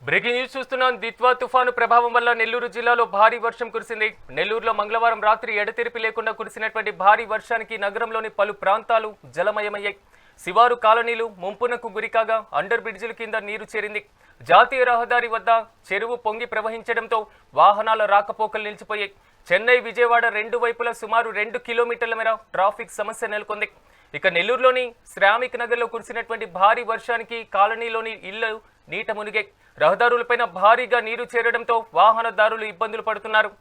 Breaking news చూస్తున్నాం. దిత్వా తుఫాను ప్రభావం వల్ల నెల్లూరు జిల్లాలో భారీ వర్షం కురిసింది. నెల్లూరులో మంగళవారం రాత్రి ఎడతెరిపి లేకుండా కురిసినటువంటి భారీ వర్షానికి నగరంలోని పలు ప్రాంతాలు జలమయమయ్యాయి. శివారు కాలనీలు ముంపునకు గురికాగా అండర్ బ్రిడ్జిల కింద నీరు చేరింది. జాతీయ రహదారి వద్ద చెరువు పొంగి ప్రవహించడంతో వాహనాల రాకపోకలు నిలిచిపోయాయి. చెన్నై విజయవాడ రెండు వైపులా సుమారు 2 కిలోమీటర్ల మేర ట్రాఫిక్ సమస్య నెలకొంది. ఇక నెల్లూరులోని శ్రామిక్ నగర్లో కురిసినటువంటి భారీ వర్షానికి కాలనీలోని ఇళ్లు నీట మునిగాయి. రహదారులపైన భారీగా నీరు చేరడంతో వాహనదారులు ఇబ్బందులు పడుతున్నారు.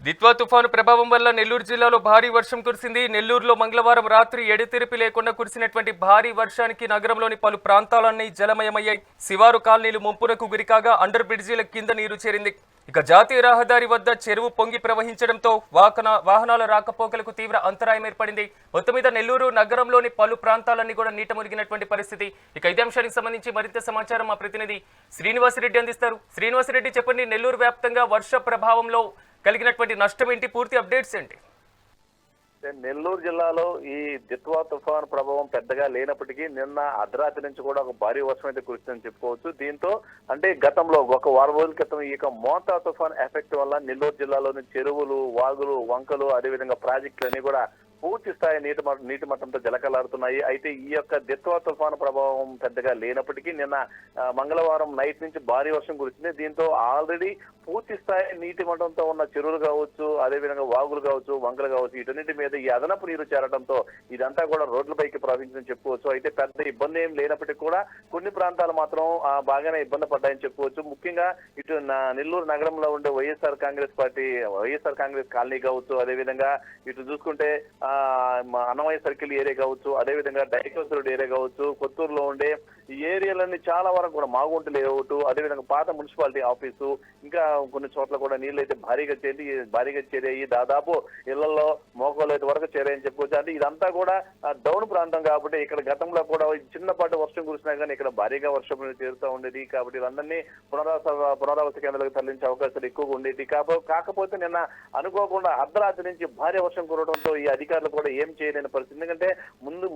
దిత్వా తుఫాను ప్రభావం వల్ల నెల్లూరు జిల్లాలో భారీ వర్షం కురిసింది. నెల్లూరులో మంగళవారం రాత్రి ఎడతెరిపి లేకుండా కురిసినటువంటి భారీ వర్షానికి నగరంలోని పలు ప్రాంతాలన్నీ జలమయమయ్యాయి. శివారు కాలనీలు ముంపునకు గురికాగా అండర్ బ్రిడ్జిల కింద నీరు చేరింది. ఇక జాతీయ రహదారి వద్ద చెరువు పొంగి ప్రవహించడంతో వాహనాల రాకపోకలకు తీవ్ర అంతరాయం ఏర్పడింది. మొత్తం మీద నెల్లూరు నగరంలోని పలు ప్రాంతాలన్నీ కూడా నీట మునిగినటువంటి పరిస్థితి. ఇక ఇదే అంశానికి సంబంధించి మరింత సమాచారం మా ప్రతినిధి శ్రీనివాసరెడ్డి అందిస్తారు. శ్రీనివాసరెడ్డి, చెప్పండి, నెల్లూరు వ్యాప్తంగా వర్ష ప్రభావంలో కలిగినటువంటి నష్టం ఏంటి? పూర్తి అప్డేట్స్ ఏంటి? నెల్లూరు జిల్లాలో ఈ దిత్వా తుఫాను ప్రభావం పెద్దగా లేనప్పటికీ నిన్న అర్ధరాత్రి నుంచి కూడా ఒక భారీ వర్షం అయితే కురిసిందని చెప్పుకోవచ్చు. దీంతో అంటే గతంలో ఒక వారం రోజుల క్రితం ఈ మోంతా తుఫాన్ ఎఫెక్ట్ వల్ల నెల్లూరు జిల్లాలోని చెరువులు, వాగులు, వంకలు, అదేవిధంగా ప్రాజెక్టులు అన్ని కూడా పూర్తి స్థాయి నీటి మట్టంతో జలకలాడుతున్నాయి. అయితే ఈ యొక్క దిత్వా తుఫాను ప్రభావం పెద్దగా లేనప్పటికీ నిన్న మంగళవారం నైట్ నుంచి భారీ వర్షం కురిసింది. దీంతో ఆల్రెడీ పూర్తి స్థాయి నీటి మట్టంతో ఉన్న చెరువులు కావచ్చు, అదేవిధంగా వాగులు కావచ్చు, వంకలు కావచ్చు, వీటన్నిటి మీద ఈ అదనపు నీరు చేరడంతో ఇదంతా కూడా రోడ్లపైకి ప్రవహించని చెప్పుకోవచ్చు. అయితే పెద్ద ఇబ్బంది ఏం లేనప్పటికీ కూడా కొన్ని ప్రాంతాలు మాత్రం బాగానే ఇబ్బంది పడ్డాయని చెప్పుకోవచ్చు. ముఖ్యంగా ఇటు నెల్లూరు నగరంలో ఉండే వైఎస్ఆర్ కాంగ్రెస్ కాలనీ కావచ్చు, అదేవిధంగా ఇటు చూసుకుంటే అన్నమయ్య సర్కిల్ ఏరియా కావచ్చు, అదేవిధంగా డైకోస్ రోడ్ ఏరియా కావచ్చు, కొత్తూరులో ఉండే ఈ ఏరియాలన్నీ చాలా వరకు కూడా మాగుంట లేఅవుట్, అదేవిధంగా పాత మున్సిపాలిటీ ఆఫీసు, ఇంకా కొన్ని చోట్ల కూడా నీళ్ళు అయితే భారీగా చేరాయి. దాదాపు ఇళ్లలో మోకాలు అయితే వరకు చేరాయని చెప్పుకోవచ్చు. అంటే ఇదంతా కూడా డౌన్ ప్రాంతం కాబట్టి ఇక్కడ గతంలో కూడా చిన్నపాటి వర్షం కురిసినా కానీ ఇక్కడ భారీగా వర్షం చేరుతూ ఉండేది. కాబట్టి ఇదందరినీ పునరావాస కేంద్రాలకు తరలించే అవకాశాలు ఎక్కువగా ఉండేది. కాకపోతే నిన్న అనుకోకుండా అర్ధరాత్రి నుంచి భారీ వర్షం కురవడంతో ఈ అధికారులు కూడా ఏం చేయలేని పరిస్థితి. ఎందుకంటే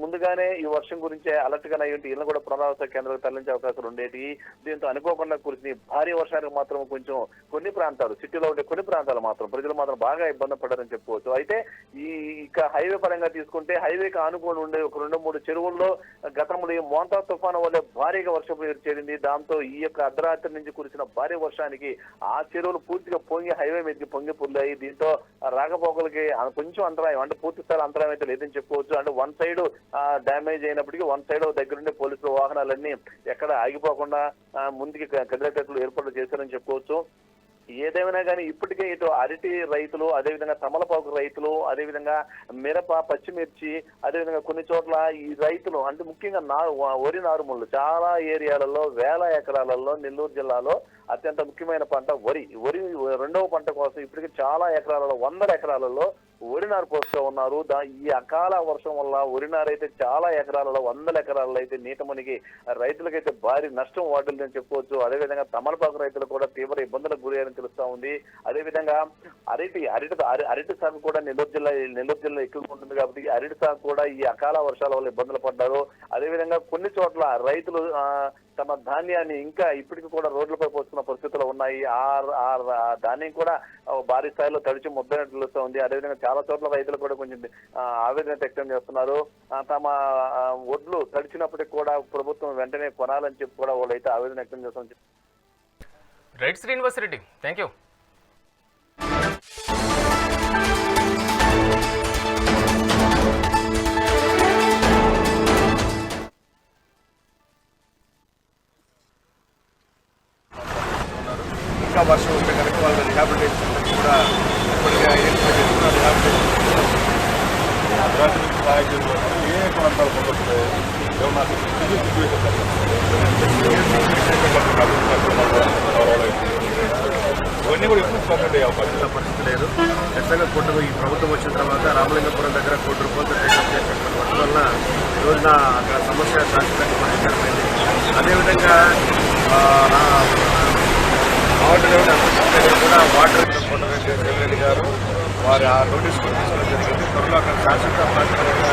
ముందుగానే ఈ వర్షం గురించి అలర్ట్ గా అయ్యి ఇళ్ళను కూడా పునరావాస కేంద్రాలకు తరలించే అవకాశాలు ఉండేవి. దీంతో అనుకోకుండా కురిసిన భారీ వర్షానికి మాత్రం కొంచెం కొన్ని ప్రాంతాలు, సిటీలో ఉండే కొన్ని ప్రాంతాలు మాత్రం ప్రజలు మాత్రం బాగా ఇబ్బంది పడ్డారని చెప్పుకోవచ్చు. అయితే ఇక హైవే పరంగా తీసుకుంటే హైవేకి ఆనుకొని ఉండే ఒక 2-3 చెరువుల్లో గతంలో ఈ మోంతా తుఫాను వల్ల భారీగా వర్షం చేరింది. దాంతో ఈ యొక్క అర్ధరాత్రి నుంచి కురిసిన భారీ వర్షానికి ఆ చెరువులు పూర్తిగా హైవే మీదకి పొంగి పొందాయి. దీంతో రాకపోకలకి కొంచెం అంతరాయం, అంటే పూర్తి స్థాయి అంతరాయం అయితే లేదని చెప్పుకోవచ్చు. అంటే వన్ సైడ్ డ్యామేజ్ అయినప్పటికీ వన్ సైడ్ దగ్గరుండే పోలీసుల వాహనాలన్నీ ఎక్కడ ఆగిపోకుండా ముందుకి కదిలేటట్లు ఏర్పాట్లు చేశారని చెప్పుకోవచ్చు. ఏదేమైనా కానీ ఇప్పటికే ఇటు అరటి రైతులు, అదేవిధంగా తమలపాకు రైతులు, అదేవిధంగా మిరప, పచ్చిమిర్చి, అదేవిధంగా కొన్ని చోట్ల ఈ రైతులు అంటే ముఖ్యంగా వరి నారుమూలు చాలా ఏరియాలలో వేల ఎకరాలలో నెల్లూరు జిల్లాలో అత్యంత ముఖ్యమైన పంట వరి. రెండవ పంట కోసం ఇప్పటికే చాలా ఎకరాలలో 100 ఎకరాలలో వరి నారు పోస్తూ ఉన్నారు. ఈ అకాల వర్షం వల్ల వరి నారు అయితే చాలా ఎకరాలలో 100 ఎకరాలలో అయితే నీట మునిగి రైతులకైతే భారీ నష్టం వాటిల్లని చెప్పుకోవచ్చు. అదేవిధంగా తమలపాకు రైతులు కూడా తీవ్ర ఇబ్బందులకు గురయ్యారని తెలుస్తా ఉంది. అదేవిధంగా అరటి సాగు కూడా నెల్లూరు జిల్లా ఎక్కువగా ఉంటుంది కాబట్టి అరటి సాగు కూడా ఈ అకాల వర్షాల వల్ల ఇబ్బందులు పడ్డారు. అదేవిధంగా కొన్ని చోట్ల రైతులు తమ ధాన్యాన్ని ఇంకా ఇప్పటికి కూడా రోడ్లపై పోస్తున్న పరిస్థితులు ఉన్నాయి. ఆ ధాన్యం కూడా భారీ స్థాయిలో తడిచి ముద్దనట్లు తెలుస్తూ ఉంది. అదేవిధంగా చాలా చోట్ల రైతులు కూడా కొంచెం ఆవేదన వ్యక్తం చేస్తున్నారు. తమ ఒడ్లు తడిచినప్పటికీ కూడా ప్రభుత్వం వెంటనే కొనాలని చెప్పి కూడా వాళ్ళు అయితే ఆవేదన వ్యక్తం చేస్తామని. Right Srinivasareddy, thank you. ఇంకా వర్షం ఉంటే కనుక వాళ్ళ రిహాబిలిటేషన్ కూడా ఇప్పటికే ఐడెంటిఫై చేస్తున్నారు. ఏ ప్రాంతాలు పొందుతున్నాయి ఇవన్నీ కూడా ఎప్పుడు పర్మిట్ అయ్యే అవకాశం పరిస్థితి లేదు. ఖచ్చితంగా ఈ ప్రభుత్వం వచ్చిన తర్వాత రామలింగపురం దగ్గర ₹1 కోట్ల టేకప్ చేసినటువంటి వర్షం వల్ల ఈ రోజున అక్కడ సమస్య శాశ్వతంగా పరిష్కారమైంది. అదేవిధంగా కూడా వాటర్ రెడ్డి గారు వారి ఆ నోటీస్ కూడా తీసుకోవడం జరిగింది. త్వరలో అక్కడ శాశ్వత ప్రాతిపదికన